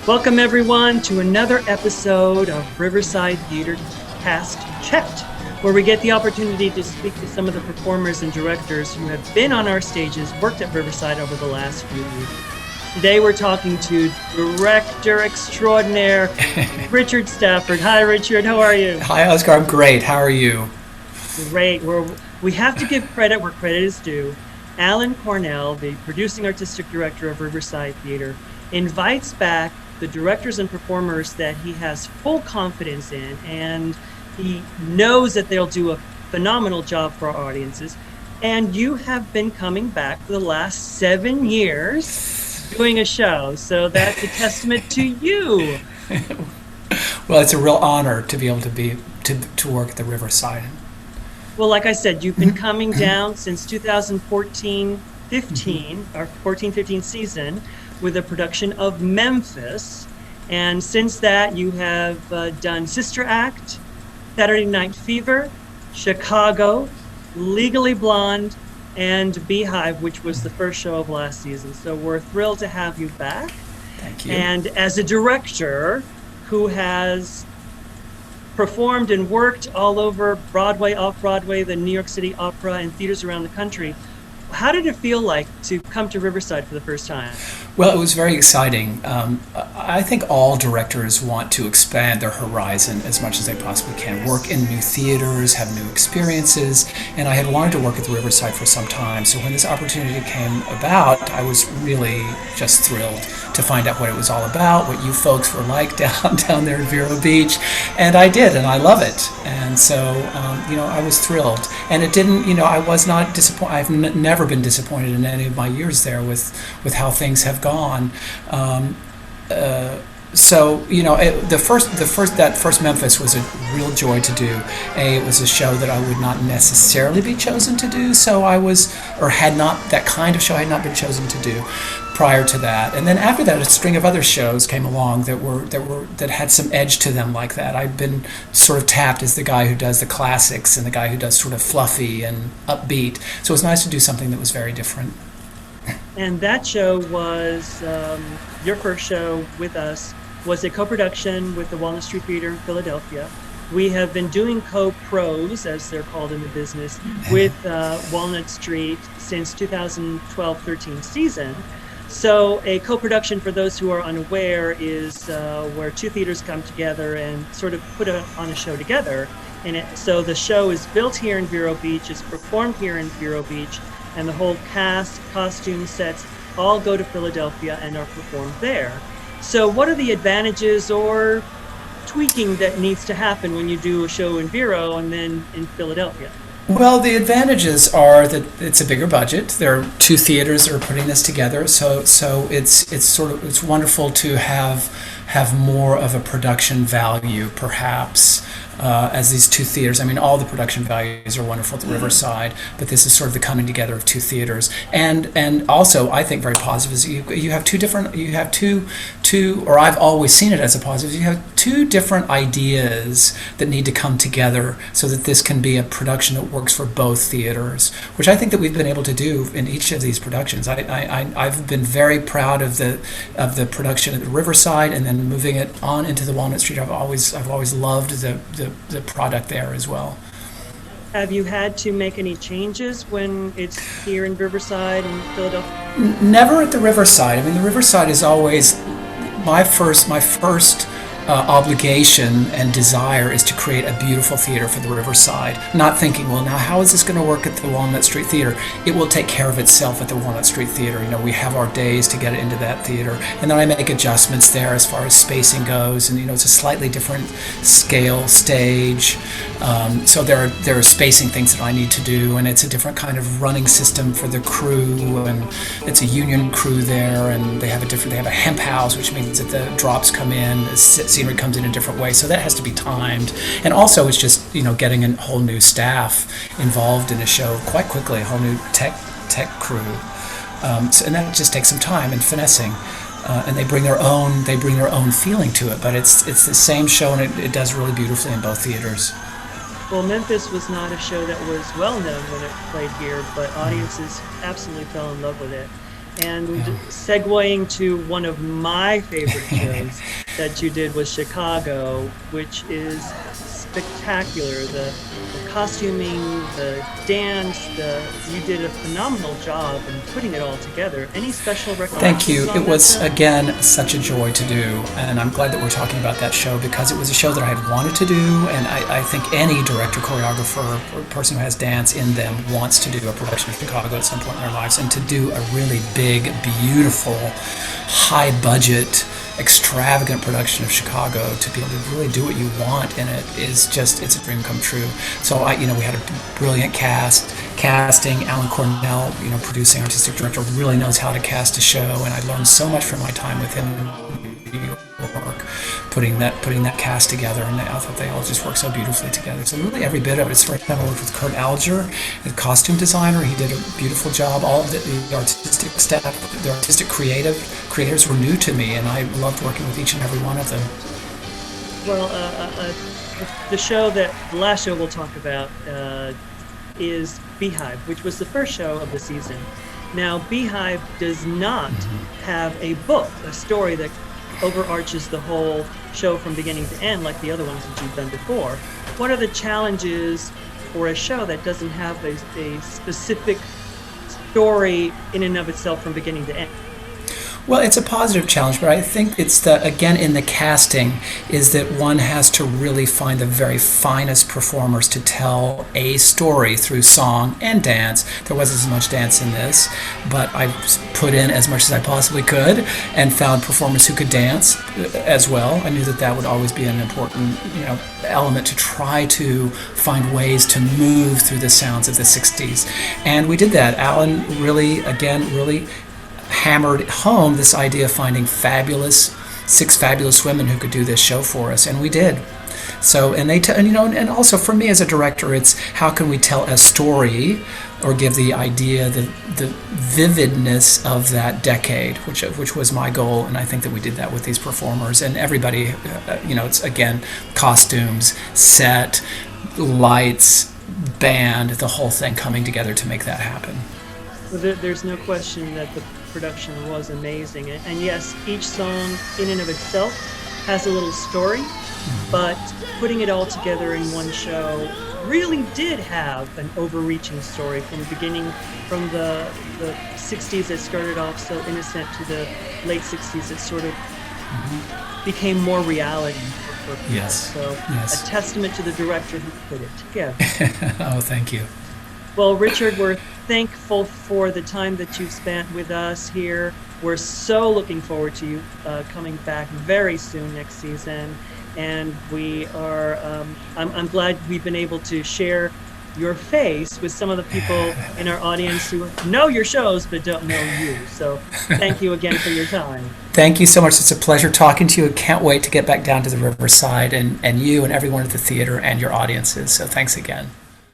Welcome everyone to another episode of Riverside Theatre Cast Chat, where we get the opportunity to speak to some of the performers and directors who have been on our stages, worked at Riverside over the last few weeks. Today we're talking to Director Extraordinaire Richard Strafford. Hi Richard, how are you? Hi Oscar, I'm great. How are you? Great. We have to give credit where credit is due. Alan Cornell, the producing artistic director of Riverside Theatre, invites back the directors and performers that he has full confidence in, and he knows that they'll do a phenomenal job for our audiences. And you have been coming back for the last 7 years doing a show, so that's a testament to you. Well, it's a real honor to be able to work at the Riverside. Well, like I said, you've been coming down since 2014-15, our 14-15 season, with a production of Memphis. And since that, you have done Sister Act, Saturday Night Fever, Chicago, Legally Blonde, and Beehive, which was the first show of last season. So we're thrilled to have you back. Thank you. And as a director who has performed and worked all over Broadway, off-Broadway, the New York City Opera, and theaters around the country, how did it feel like to come to Riverside for the first time? Well, it was very exciting. I think all directors want to expand their horizon as much as they possibly can, work in new theaters, have new experiences, and I had wanted to work at the Riverside for some time. So when this opportunity came about, I was really just thrilled to find out what it was all about, what you folks were like down there in Vero Beach, and I did, and I love it. And so, I was thrilled, and it didn't. I was not disappointed. I've never been disappointed in any of my years there with how things have gone. That first Memphis was a real joy to do. It was a show that I would not necessarily be chosen to do, that kind of show I had not been chosen to do prior to that. And then after that, a string of other shows came along that had some edge to them like that. I've been sort of tapped as the guy who does the classics and the guy who does sort of fluffy and upbeat. So it was nice to do something that was very different. And that show was, your first show with us, was a co-production with the Walnut Street Theatre in Philadelphia. We have been doing co-pros, as they're called in the business, with Walnut Street since 2012-13 season. So a co-production, for those who are unaware, is where two theaters come together and sort of put on a show together. So the show is built here in Vero Beach, is performed here in Vero Beach, and the whole cast, costume sets, all go to Philadelphia and are performed there. So what are the advantages or tweaking that needs to happen when you do a show in Vero and then in Philadelphia? Well, the advantages are that it's a bigger budget. There are two theaters that are putting this together, so it's wonderful to have more of a production value, perhaps, as these two theaters. I mean, all the production values are wonderful at the Riverside, but this is sort of the coming together of two theaters. And also, I think very positive is you have two, or I've always seen it as a positive, you have two different ideas that need to come together so that this can be a production that works for both theaters, which I think that we've been able to do in each of these productions. I've been very proud of the production at the Riverside, and then moving it on into the Walnut Street. I've always loved the product there as well. Have you had to make any changes when it's here in Riverside and Philadelphia? Never at the Riverside. I mean, the Riverside is always my first obligation and desire is to create a beautiful theater for the Riverside, not thinking, well, now how is this going to work at the Walnut Street Theater? It will take care of itself at the Walnut Street Theater. We have our days to get it into that theater, and then I make adjustments there as far as spacing goes, and it's a slightly different scale stage, so there are spacing things that I need to do, and it's a different kind of running system for the crew, and it's a union crew there, and they have a hemp house, which means that the drops come in, scenery comes in a different way, so that has to be timed. And also it's just getting a whole new staff involved in a show quite quickly, a whole new tech crew, and that just takes some time and finessing, and they bring their own feeling to it, but it's the same show, and it does really beautifully in both theaters. Well, Memphis was not a show that was well known when it played here, but audiences absolutely fell in love with it. And Yeah. segueing to one of my favorite shows that you did was Chicago, which is spectacular. The costuming, the dance, you did a phenomenal job in putting it all together. Any special Thank recollections you. on It that was, show? again, such a joy to do. And I'm glad that we're talking about that show because it was a show that I had wanted to do. And I think any director, choreographer, or person who has dance in them wants to do a production of Chicago at some point in their lives. And to do a really big, beautiful, high budget, extravagant production of Chicago, to be able to really do what you want in it is just, it's a dream come true. So we had a brilliant casting. Alan Cornell, producing artistic director, really knows how to cast a show, and I learned so much from my time with him in New York, putting that cast together, and I thought they all just worked so beautifully together. So really every bit of it. I worked with Kurt Alger, the costume designer. He did a beautiful job. All of the artistic staff, the artistic creators were new to me, and I loved working with each and every one of them. Well, the last show we'll talk about is Beehive, which was the first show of the season. Now, Beehive does not have a book, a story that overarches the whole show from beginning to end like the other ones that you've done before. What are the challenges for a show that doesn't have a specific story in and of itself from beginning to end? Well, it's a positive challenge, but I think it's again, in the casting, is that one has to really find the very finest performers to tell a story through song and dance. There wasn't as much dance in this, but I put in as much as I possibly could and found performers who could dance as well. I knew that would always be an important, element to try to find ways to move through the sounds of the 60s. And we did that. Alan really hammered home this idea of finding six fabulous women who could do this show for us, and we did. So, and also for me as a director, it's how can we tell a story or give the idea, the vividness of that decade, which was my goal, and I think that we did that with these performers and everybody. It's again costumes, set, lights, band, the whole thing coming together to make that happen. Well, there's no question that the production was amazing. And yes, each song in and of itself has a little story, but putting it all together in one show really did have an overreaching story from the beginning, from the 60s that started off so innocent to the late 60s that sort of became more reality for people. Yes. So yes. A testament to the director who put it together. Oh, thank you. Well, Richard, we're thankful for the time that you've spent with us here. We're so looking forward to you coming back very soon next season. And we are, I'm glad we've been able to share your face with some of the people in our audience who know your shows but don't know you. So thank you again for your time. Thank you so much. It's a pleasure talking to you. I can't wait to get back down to the Riverside and you and everyone at the theater and your audiences. So thanks again.